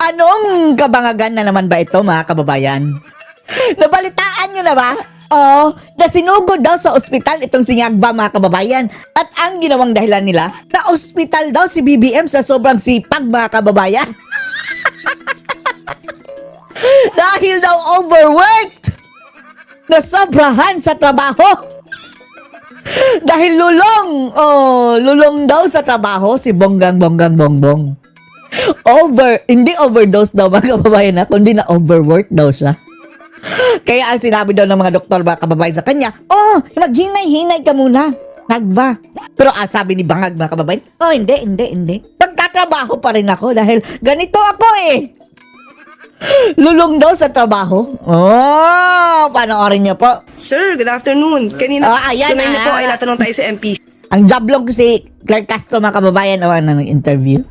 Anong kabangagan na naman ba ito, mga kababayan? Nabalitaan nyo na ba? Oh, nasinugod daw sa ospital itong si Ngagba, mga kababayan. At ang ginawang dahilan nila, na ospital daw si BBM sa sobrang sipag, mga kababayan. Dahil daw overworked. Nasobrahan sa trabaho. Dahil lulong daw sa trabaho si Bongbong. Hindi overdose daw, mga kababayan, na kundi na overworked daw siya. Kaya ang sinabi daw ng mga doktor, mga kababayan, sa kanya, maghinay-hinay ka muna, Ngagba. Pero sabi ni Bangag, mga kababayan, hindi. Pagtatrabaho pa rin ako dahil ganito ako eh. Lulong daw sa trabaho. Panoorin niyo po. Sir, good afternoon. Kanina, ayan, kanina po ay natanong tayo sa MPC. Ang joblog si Clark Castro, mga kababayan, interview.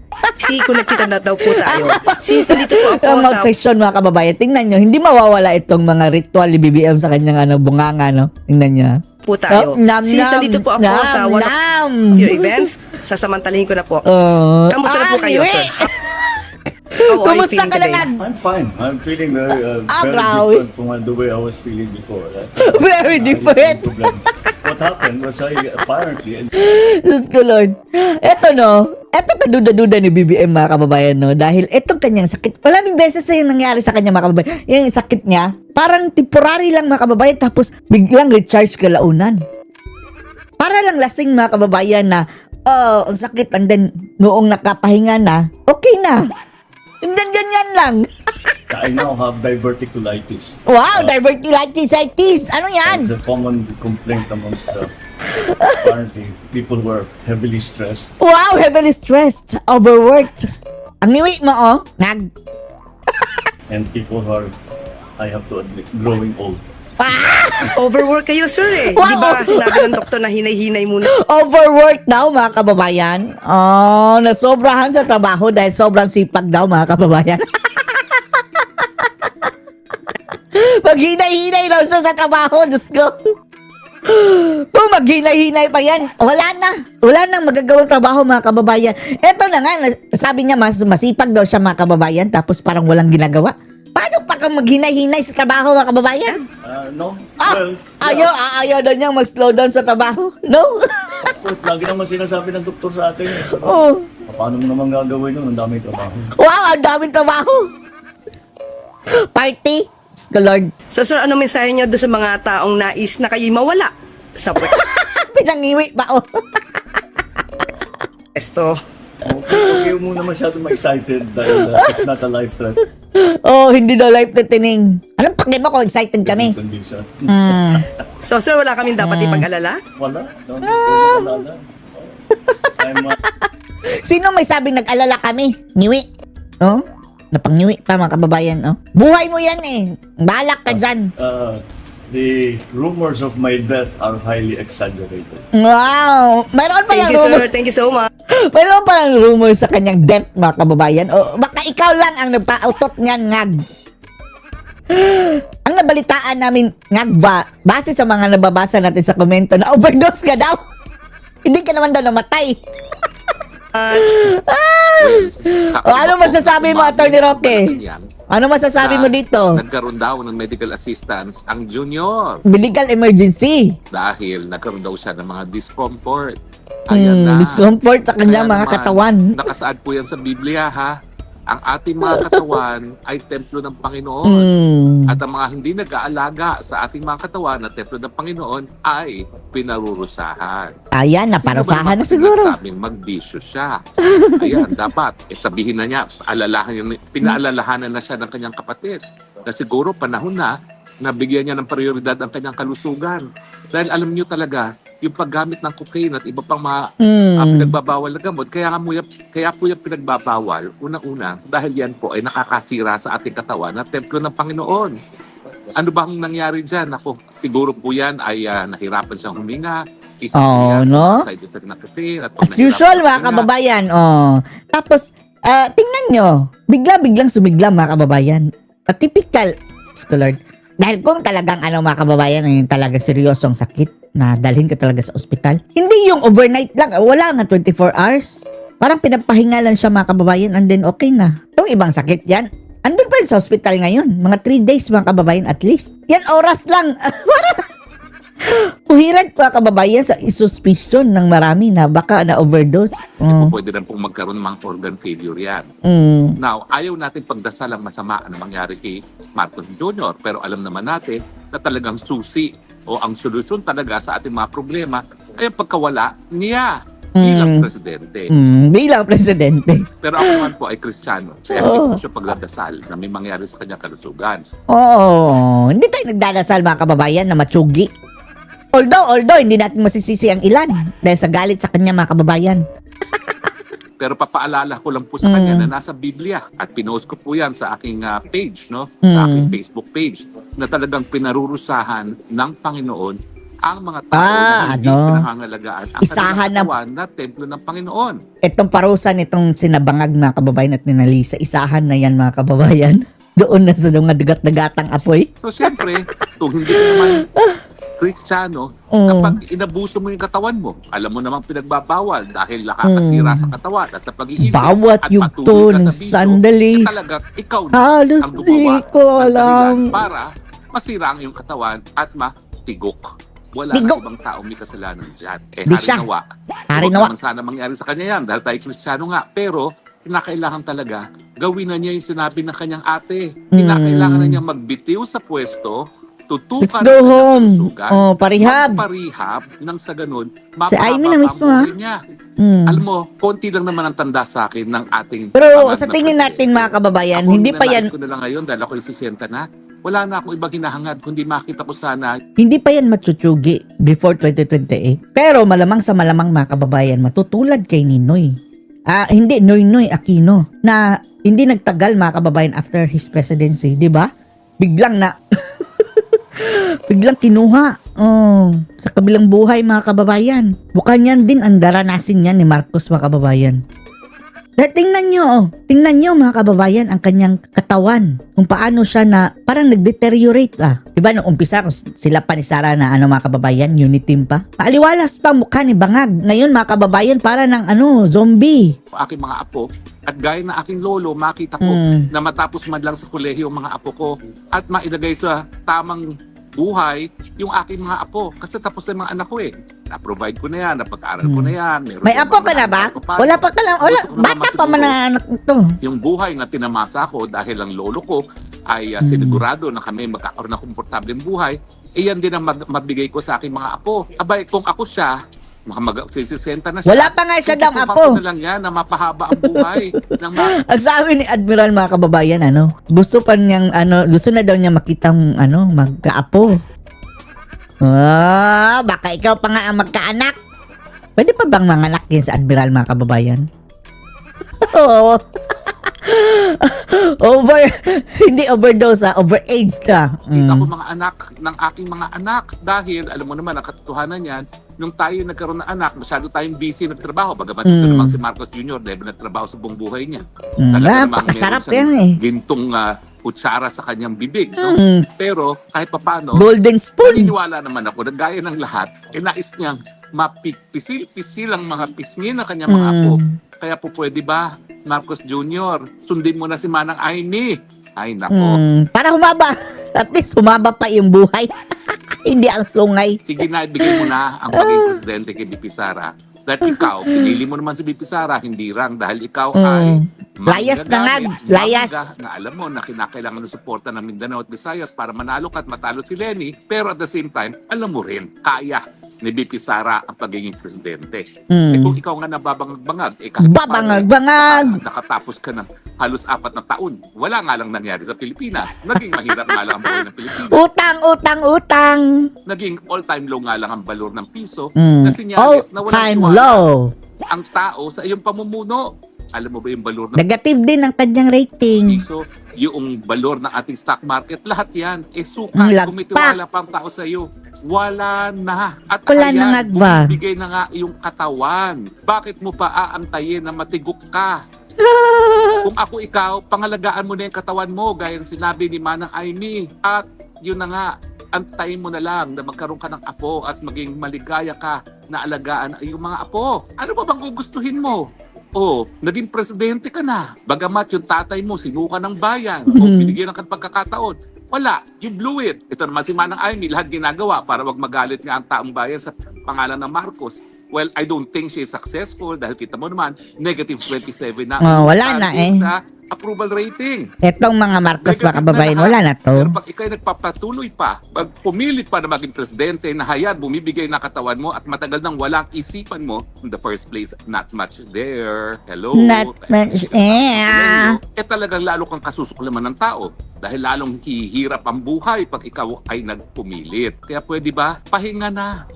Kung nagkita na daw po tayo. Since nandito po ako Ang mouth sa... section, mga kababayan, tingnan nyo, hindi mawawala itong mga ritual ni BBM sa kanyang bunganga, no? Tingnan nyo. po tayo. Since nandito po ako sa one of your events, sasamantalahin ko na po. Kamusta na po kayo, sir? Kumusta ka na? I'm fine. I'm feeling very grabe. different from the way I was feeling before. Very different. What happened was apparently... Diyos ko, Lord. Eto kaduda-duda ni BBM, mga kababayan, no? Dahil etong kanyang sakit, wala ning beses na yung nangyari sa kanya, mga kababayan. Yung sakit niya, parang temporary lang, mga kababayan, tapos biglang recharge kalaunan. Para lang lasing, mga kababayan, na, ang sakit, and then, noong nakapahinga na, okay na. And then, ganyan lang. I now have diverticulitis. Wow, diverticulitis. Ano yan? It's a common complaint amongst apparently people who are heavily stressed. Wow, heavily stressed, overworked. Ang niwi mo, And people who are, I have to admit, growing old. Overwork kayo, sir, eh. Wow. Di ba sinabi ng doktor na hinay-hinay muna? Overworked daw, mga kababayan. Nasobrahan sa trabaho dahil sobrang sipag daw, mga kababayan. Maghinay-hinay daw siya sa trabaho, Diyos ko. Kung maghinay-hinay pa yan, wala nang magagawang trabaho, mga kababayan. Eto na nga, sabi niya masipag daw siya, mga kababayan, tapos parang walang ginagawa. Paano pa kang maghinay-hinay sa trabaho, mga kababayan? No? Ayaw daw niyang mag-slow down sa trabaho. No? Of course, lagi naman sinasabi ng doktor sa atin. Paano mo naman gagawin yun? Ang daming trabaho. Wow, ang daming trabaho. Party? Lord. So, sir, ano mensahe niyo doon sa mga taong nais na kayo mawala sa Pinangiwi pa, pwesto? Okay muna masyado ma-excited dahil it's not a life threat. Hindi daw life-threatening. Anong pake mo kung excited kami? Hindi siya. So, sir, wala kaming dapat ipag-alala? Wala. I'm Sino may sabing nag-alala kami? Ngiwi. Napangngiwi pa, mga kababayan. Buhay mo yan eh. Balak ka dyan. the rumors of my death are highly exaggerated. Wow! Mayroon palang Thank you, rumor. sir. Thank you so much. Mayroon palang rumor sa kanyang death, mga kababayan. O baka ikaw lang ang nagpautot niyan, Ngag. Ang nabalitaan namin, Ngagba, base sa mga nababasa natin sa komento, na overdose ka daw. Hindi ka naman daw namatay. Ano masasabi mo, Atty. Roque? Ano masasabi mo dito? Nagkaroon daw ng medical assistance ang junior Medical emergency. dahil nagkaroon daw siya ng mga discomfort. Ayan na. Discomfort sa kanyang Kaya mga naman, katawan. Nakasaad po yan sa Biblia, ha? Ang ating mga katawan ay templo ng Panginoon. At ang mga hindi nag-aalaga sa ating mga katawan na templo ng Panginoon ay pinarurusahan. Ayan, naparusahan na siguro. Sabing magbisyo siya. Ayan, dapat sabihin na niya, pinaalalahanan na siya ng kanyang kapatid na siguro panahon na bigyan niya ng prioridad ang kanyang kalusugan. Dahil alam niyo talaga, yung paggamit ng cocaine at iba pang mga pinagbabawal na gamot, kaya po yung pinagbabawal, unang-una, dahil yan po ay nakakasira sa ating katawan na templo ng Panginoon. Ano bang nangyari dyan? Ako, siguro po yan ay nahirapan siyang huminga. No? Side effect ng cocaine. At As usual, mga kababayan. Tapos, tingnan nyo, bigla-biglang sumigla, mga kababayan. Typical, Lord. Dahil kung talagang mga kababayan, talagang seryosong sakit na dalhin ka talaga sa ospital, hindi yung overnight lang, wala nga 24 hours. Parang pinapahinga lang siya mga kababayan and then okay na. Yung ibang sakit yan, andun pa rin sa hospital ngayon. Mga 3 days mga kababayan at least. Yan oras lang. Uhiran mga kababayan sa isuspicion ng marami na baka na-overdose. Pwede rin pong magkaroon ng mga organ failure yan. Now, ayaw natin pagdasal ang masama na mangyari kay Marcos Jr. Pero alam naman natin na talagang susi o ang solusyon talaga sa ating mga problema ay ang pagkawala niya bilang presidente. Bilang presidente. Pero ako naman po ay Kristiyano. Kaya hindi ko siya pagdadasal na may mangyari sa kanya kalusugan. Oo. Hindi tayo nagdadasal mga kababayan na matsugi. Although, hindi natin masisisi ang ilan dahil sa galit sa kanya mga kababayan. Pero papaalala ko lang po sa kanya na nasa Biblia at pinost ko po yan sa aking page, no? Sa aking Facebook page na talagang pinarurusahan ng Panginoon ang mga tao na hindi pinangangalagaan ang isahan na katawan na templo ng Panginoon. Itong parusa nitong sinabangag mga kababayan at ninalisa, isahan na yan mga kababayan. Doon na sa mga dagat-dagatang apoy. So siyempre, kung hindi ka naman Kristiyano, kapag inabuso mo yung katawan mo, alam mo namang pinagbabawal dahil nakakasira sa katawan at sa pag-iisip bawat at yugto patuloy ng ka sa bisyo, sandali. talaga ikaw na Halos ang di gumawa ko ng dahilan alam. para masira ang iyong katawan at matigok. Wala Tigok. na ibang tao may kasalanan dyan. Di siya. Harinawa. Harinawa. Huwag naman sana mangyari sa kanya yan dahil tayo Kristiyano nga. Pero, kinakailangan talaga gawin na niya yung sinabi ng kanyang ate. Kinakailangan na niya magbitiw sa pwesto, tutukan Let's go home. kalusugan, Parihab. magparihab nang sa ganun, Si Amy na mapahaba mismo, ang buhay niya. Alam mo, konti lang naman ang tanda sa akin ng ating Pero pangad sa na tingin presidente. natin mga kababayan, Ako, hindi pa ninanais yan ko na lang ngayon dahil ako 60 na. Wala na akong ibang hinahangad kundi makita ko sana hindi pa yan matsuchugi before 2028. Pero malamang sa malamang mga kababayan, matutulad kay Ninoy. Hindi, Noynoy Aquino. Na hindi nagtagal mga kababayan after his presidency, di ba? Biglang na, biglang kinuha. Sa kabilang buhay mga kababayan. Mukha niyan din ang daranasin niya ni Marcos mga kababayan. Dahil tingnan nyo mga kababayan ang kanyang katawan. Kung paano siya na parang nag-deteriorate Diba nung umpisa sila pa ni Sara na mga kababayan, unit team pa. Paaliwalas pa mukha ni Bangag. Ngayon mga kababayan para ng zombie. aking mga apo at gaya na aking lolo, makita ko na matapos man lang sa kolehiyo ang mga apo ko at mailagay sa tamang buhay yung aking mga apo. Kasi tapos na yung mga anak ko Na-provide ko na yan, napag-aral ko na yan. May apo ka na ba? Wala pa ka lang. Bata pa man na anak ito. Yung buhay na tinamasa ko dahil ang lolo ko ay sinigurado na kami magkakaroon ng komportableng buhay, yan din ang mabigay ko sa aking mga apo. Abay, kung ako siya, mag-60 na siya. Wala pa nga siya daw apo. Tutupakin na lang yan na mapahaba ang buhay ng mga Ang sabi ni Admiral mga kababayan, gusto pa niyang, gusto na daw niya makitang, magkaapo. Baka ikaw pa nga ang magkaanak. Pwede pa bang manganak yan sa Admiral mga kababayan? Oo. Hindi overdose overage ka. Kita ko mga anak ng aking mga anak dahil alam mo naman ang katotohanan yan, nung tayo nagkaroon ng anak, masyado tayong busy nagtrabaho. Bagamat ito namang si Marcos Jr. dahil nagtrabaho sa buong buhay niya. Pakasarap meron yan siyang gintong kutsara sa kanyang bibig. No? Pero kahit papano, Golden spoon. naniniwala naman ako na gaya ng lahat, nais niyang mapipisil-pisil ang mga pisngi ng kanyang mga apo. Kaya po pwede ba, Marcos Jr., sundin mo na si Manang Amy? Ay, nako. Para humaba. At least humaba pa yung buhay. Hindi ang sungay. Sige na, ibigay mo na ang pagiging presidente kay BP Sara. Dahil ikaw, pinili mo naman si BP Sara, hindi lang dahil ikaw ay Layas na nga, layas. Na alam mo na kinakailangan ng suporta ng Mindanao at Visayas para manalo ka at matalo si Lenny. Pero at the same time, alam mo rin, kaya ni BP Sara ang pagiging presidente. Kung ikaw nga nababangag-bangag, kahit Babangag-bangag. nakatapos ka ng halos 4 na taon, wala nga lang nangyari sa Pilipinas. Naging mahirap nga lang ang buhay ng Pilipinas. Utang. Naging all-time low nga lang ang valor ng piso. Mm. Kasi nyaris na walang All-time tiwala low. ang tao sa iyong pamumuno. Alam mo ba yung valor ng Negative din ang kanyang rating. piso, yung valor ng ating stock market, lahat yan, sukat. Ang lagpak. Kung may tiwala pang tao sa iyo, wala na. At Wala na nga ba? bumibigay na nga yung katawan. Bakit mo pa aantayin na matigok ka? Kung ako ikaw, pangalagaan mo na yung katawan mo, gaya ng sinabi ni Manang Amy. At yun na nga, antayin mo na lang na magkaroon ka ng apo at maging maligaya ka na alagaan yung mga apo. Ano ba bang gugustuhin mo? naging presidente ka na. Bagamat yung tatay mo, sinuka ng bayan, o binigyan ng pagkakataon. Wala, you blew it. Ito naman si Manang Amy, lahat ginagawa para wag magalit nga ang taong bayan sa pangalan ng Marcos. Well, I don't think she is successful dahil kita mo naman, negative 27 na. Wala na eh. Sa approval rating. Etong mga Marcos mga kababayan, wala na to. Pero pag ikaw'y nagpapatuloy pa, pag pumilit pa na maging presidente, na hayaan, bumibigay na katawan mo at matagal nang walang isipan mo, in the first place, not much there. Hello? Not much. Talagang lalo kang kasusuklaman ng tao dahil lalong hihirap ang buhay pag ikaw ay nagpumilit. Kaya pwede ba? Pahinga na.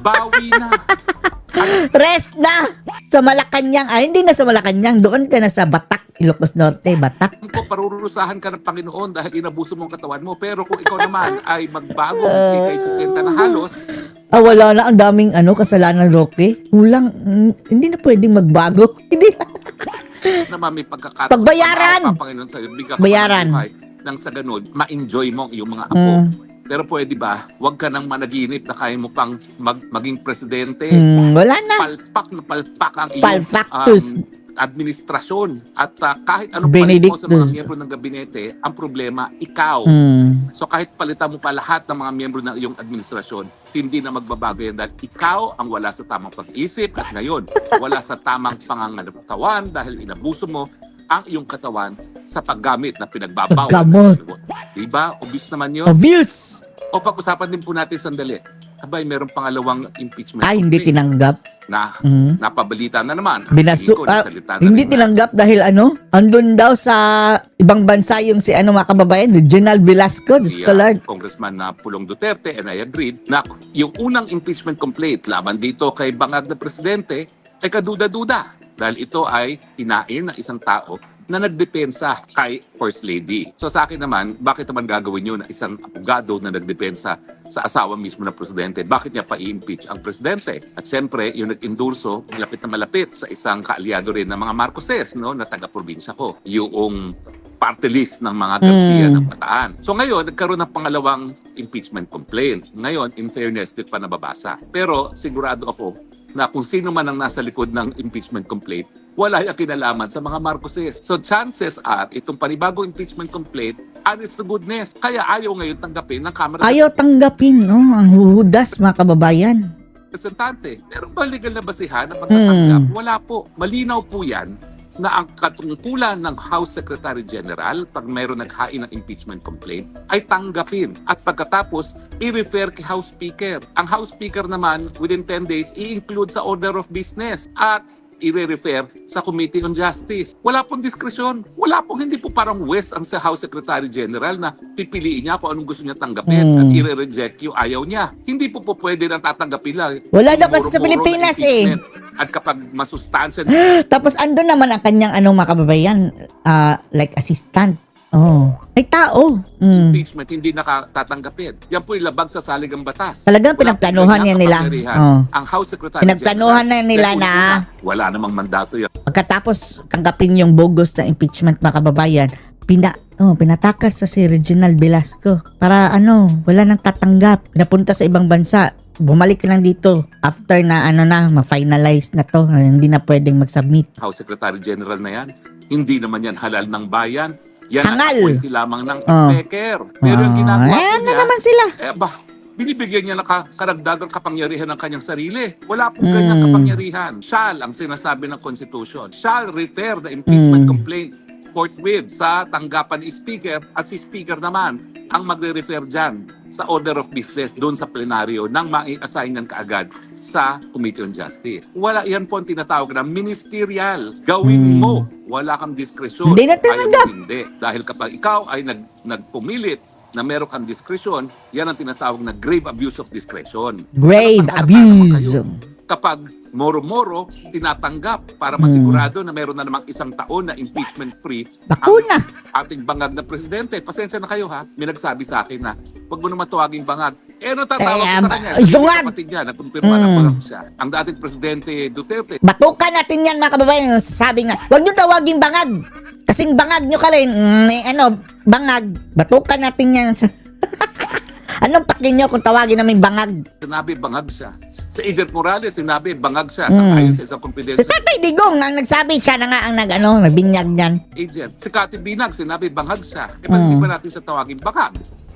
Bawi na. Rest na! Sa Malacanang. Hindi na sa Malacanang. Doon ka na sa Batak, Ilocos Norte, Batak. Kung parurusahan ka ng Panginoon dahil inabuso mo ang katawan mo. Pero kung ikaw naman ay magbago, maski kay 60 na halos, wala na. Ang daming kasalanan, Roque. Kulang. Hindi na pwedeng magbago. Hindi naman may pagkakataon. Pagbayaran! Panginoon sa'yo, bigyan ka Bayaran. ng buhay. Nang sa ganun, ma-enjoy mo ang iyong mga apo. Pero pwede ba, huwag ka nang managinip na kaya mo pang maging presidente. Wala na. Palpak na palpak ang iyong Palpactus. administrasyon. At kahit anong palit mo sa mga Benedictus. miyembro ng gabinete, ang problema, ikaw. So kahit palitan mo pa lahat ng mga miyembro ng iyong administrasyon, hindi na magbabago yan dahil ikaw ang wala sa tamang pag-isip at ngayon, wala sa tamang pangangatawan dahil inabuso mo ang iyong katawan sa paggamit na pinagbabawal. Paggamot. Diba? Obvious naman yun. Obvious. O pag-usapan din po natin sandali. Abay, meron pangalawang impeachment. Hindi complaint tinanggap. na napabalita na naman. Hindi tinanggap dahil andun daw sa ibang bansa yung si mga kababayan, Reginald Velasco, Si Lord. Congressman na Pulong Duterte, and I agreed na yung unang impeachment complaint laban dito kay bangag na presidente ay kaduda-duda dahil ito ay hinain ng isang tao na nagdepensa kay First Lady. So sa akin naman, bakit naman gagawin yun na isang abogado na nagdepensa sa asawa mismo ng presidente? Bakit niya pa i-impeach ang presidente? At siyempre, yung nag-endorso, malapit na malapit sa isang kaalyado rin ng mga Marcoses, no, na taga-probinsya ko. Yung party list ng mga Garcia ng Bataan. So ngayon, nagkaroon ng pangalawang impeachment complaint. Ngayon, in fairness, di pa nababasa. Pero sigurado ako na kung sino man ang nasa likod ng impeachment complaint, wala yung kinalaman sa mga Marcoses. So chances are, itong panibagong impeachment complaint, honest to goodness. Kaya ayaw ngayon tanggapin ng Kamara. Ayaw tanggapin, no? Ang huhudas, mga kababayan. Representante. Pero ba legal na basihan na pagkatanggap? Wala po. Malinaw po yan na ang katungkulan ng House Secretary General pag mayroon naghain ng impeachment complaint ay tanggapin at pagkatapos i-refer kay House Speaker. Ang House Speaker naman within 10 days i-include sa order of business at i-refer sa Committee on Justice. Wala pong diskresyon. Wala pong, hindi po parang West ang sa House Secretary General na pipiliin niya kung anong gusto niya tanggapin at i-reject yung ayaw niya. Hindi po pwede nang tatanggapin lang. Wala daw kasi sa Pilipinas At kapag masustansya Tapos andun naman ang kanyang mga kababayan, like assistant. Ay tao. impeachment, hindi nakatatanggapin. Yan po yung labag sa saligang batas. Talagang Wala pinagplanuhan pong yan nila. kapangyarihan. Ang House Secretary Pinagplanuhan na nila na wala namang mandato yan. pagkatapos tanggapin yung bogus na impeachment, mga kababayan, pinatakas sa si Reginald Velasco para wala nang tatanggap. Pinapunta sa ibang bansa. Bumalik lang dito after na ma-finalize na to. Hindi na pwedeng mag-submit. House Secretary General na yan. Hindi naman yan halal ng bayan. Yan Hangal. ang appointee lamang ng speaker. Pero yung ginagawa po na niya, naman sila. binibigyan niya ng karagdagang kapangyarihan ng kanyang sarili. Wala pong ganyang kapangyarihan. Shall ang sinasabi ng Constitution. Shall refer the impeachment complaint forthwith sa tanggapan ni Speaker at si Speaker naman ang magre-refer dyan sa order of business doon sa plenaryo nang ma-assign ng kaagad sa Committee on Justice. Wala yan po ang tinatawag na ministerial. Gawin mo. Wala kang diskresyon. Hindi na tinanggap. Ayaw mo hindi. Dahil kapag ikaw ay nagpumilit na meron kang diskresyon, yan ang tinatawag na grave abuse of discretion. Grave Kapag abuse. Kapag moro-moro, tinatanggap para masigurado na meron na namang isang taon na impeachment-free Bakuna. ang ating bangag na presidente. Pasensya na kayo ha, may nagsabi sa akin na huwag mo naman tawaging bangag. Ano tatawag ko sa kanya? Yungag. Kapatid niya, nakumpirma na parang siya. Ang dating presidente Duterte, Batukan natin yan, mga kababayan. Sabi nga, huwag nyo tawaging bangag. Kasing bangag nyo ka rin. Bangag. Batukan natin yan. Anong pakin nyo kung tawagin namin bangag? sinabi bangag siya. Si Agent Morales, sinabi, bangag siya. Mm. Ayon sa isang Si confidential Tatay Digong ang nagsabi, siya na nga ang nagbinyag niyan. agent. Si Cathy Binag, sinabi, bangag siya. E ba't hindi pa natin siya tawagin bangag?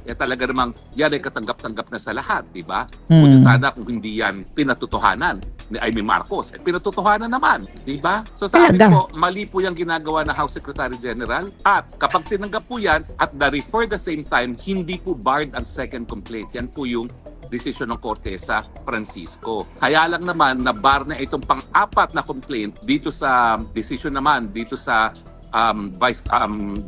Eh talaga namang yan ay katanggap-tanggap na sa lahat, di ba? Kundi sana kung hindi yan pinatutuhanan ni Amy Marcos. Eh pinatutuhanan naman, di ba? So sa amin Talaga? po, mali po yung ginagawa ng House Secretary General. At kapag tinanggap po yan, at for the same time, hindi po barred ang second complaint. Yan po yung desisyon ng Korte sa Francisco. Kaya lang naman na bar na itong pang-apat na complaint dito sa desisyon naman dito sa Vice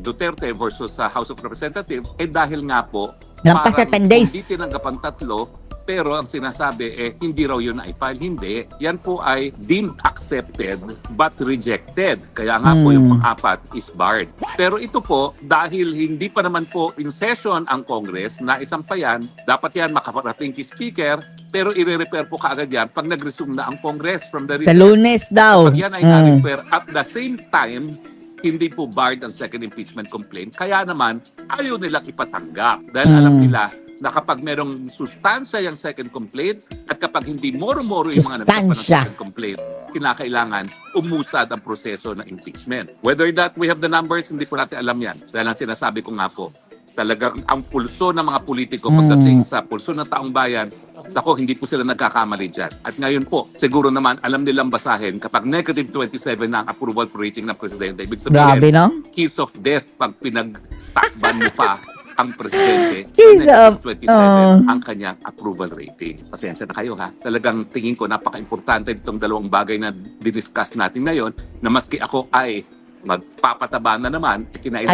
Duterte versus sa House of Representatives dahil nga po Lampas sa 10 days. hindi tinanggap ang tatlo pero ang sinasabi hindi raw yun na-file. Hindi. Yan po ay deemed accepted but rejected. Kaya nga po yung pang-apat is barred. Pero ito po, dahil hindi pa naman po in session ang Congress, naisang pa yan, dapat yan makaparating kay Speaker, pero i-refer po kaagad yan pag nag-resume na ang Congress from the Sa recess. Lunes daw. Pag yan ay na-refer at the same time, hindi po barred ang second impeachment complaint. Kaya naman, ayaw nilang ipatanggap. Dahil alam nila na kapag merong sustansya yung second complaint at kapag hindi moro-moro yung mga nagpapan ng Sustansya. second complaint, kinakailangan umusad ang proseso ng impeachment. Whether that we have the numbers, hindi po natin alam yan. Dahil ang sinasabi ko nga po, talagang ang pulso ng mga politiko pagdating sa pulso ng taong bayan, ako, hindi po sila nagkakamali dyan. At ngayon po, siguro naman, alam nilang basahin, kapag negative 27 na ang approval rating ng Presidente, ibig sabihin, Grabe, no? kiss of death pag pinagtakban mo pa ang Presidente, Kiss negative of- 27 ang kanyang approval rating. Pasensya na kayo, ha? Talagang tingin ko, napaka-importante itong dalawang bagay na diniscuss natin ngayon, na maski ako ay magpapataba na naman, kinailangan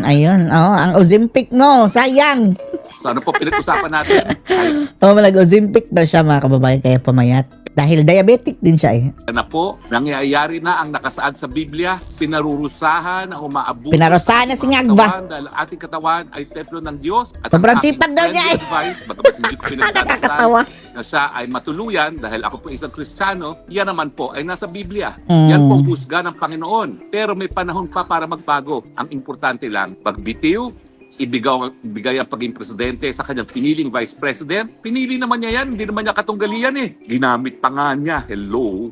Ayun. Oh, ang Ozempic mo, sayang. So ano po pinag-usapan natin? Ay, Oh, nag-Ozempic daw siya mga kababayan, kaya pumayat. Dahil diabetic din siya eh. na po, nangyayari na ang nakasaad sa Biblia, pinarurusahan, umaabuso. Pinarusahan na si ang Ngagba. katawan Dahil ating katawan ay templo ng Diyos. At Sobrang ang aking sipag daw niya eh. friendly advice, bagamat hindi ko Nakakatawa. pinagdadasal na siya ay matuluyan dahil ako po isang Kristiyano, yan naman po ay nasa Biblia. Mm. Yan po ang husga ng Panginoon. Pero may panahon pa para magbago. Ang importante lang, pagbitiw, ibigay ang paging presidente sa kanyang piniling vice president. Pinili naman niya yan, hindi naman niya katunggalian eh. Ginamit pa nga niya, hello,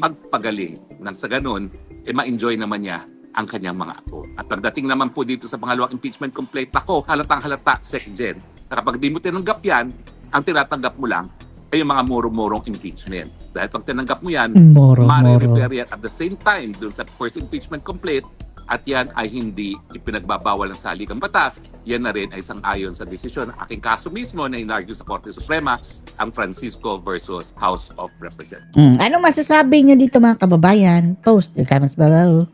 magpagaling. Nang sa ganun, ma-enjoy naman niya ang kanyang mga apo. At pagdating naman po dito sa pangalawang impeachment complaint, ako, halatang halata, Sec-Gen, na kapag di mo tinanggap yan, ang tinatanggap mo lang ay yung mga muro-murong impeachment. Dahil pag tinanggap mo yan, Moro-moro. mare-refer yan at the same time dun sa first impeachment complaint at yan ay hindi ipinagbabawal ng saligang batas. Yan na rin ay sang-ayon sa desisyon ng aking kaso mismo na inargue sa Korte Suprema, ang Francisco versus House of Representatives. Anong masasabi niyo dito mga kababayan? Post your comments below.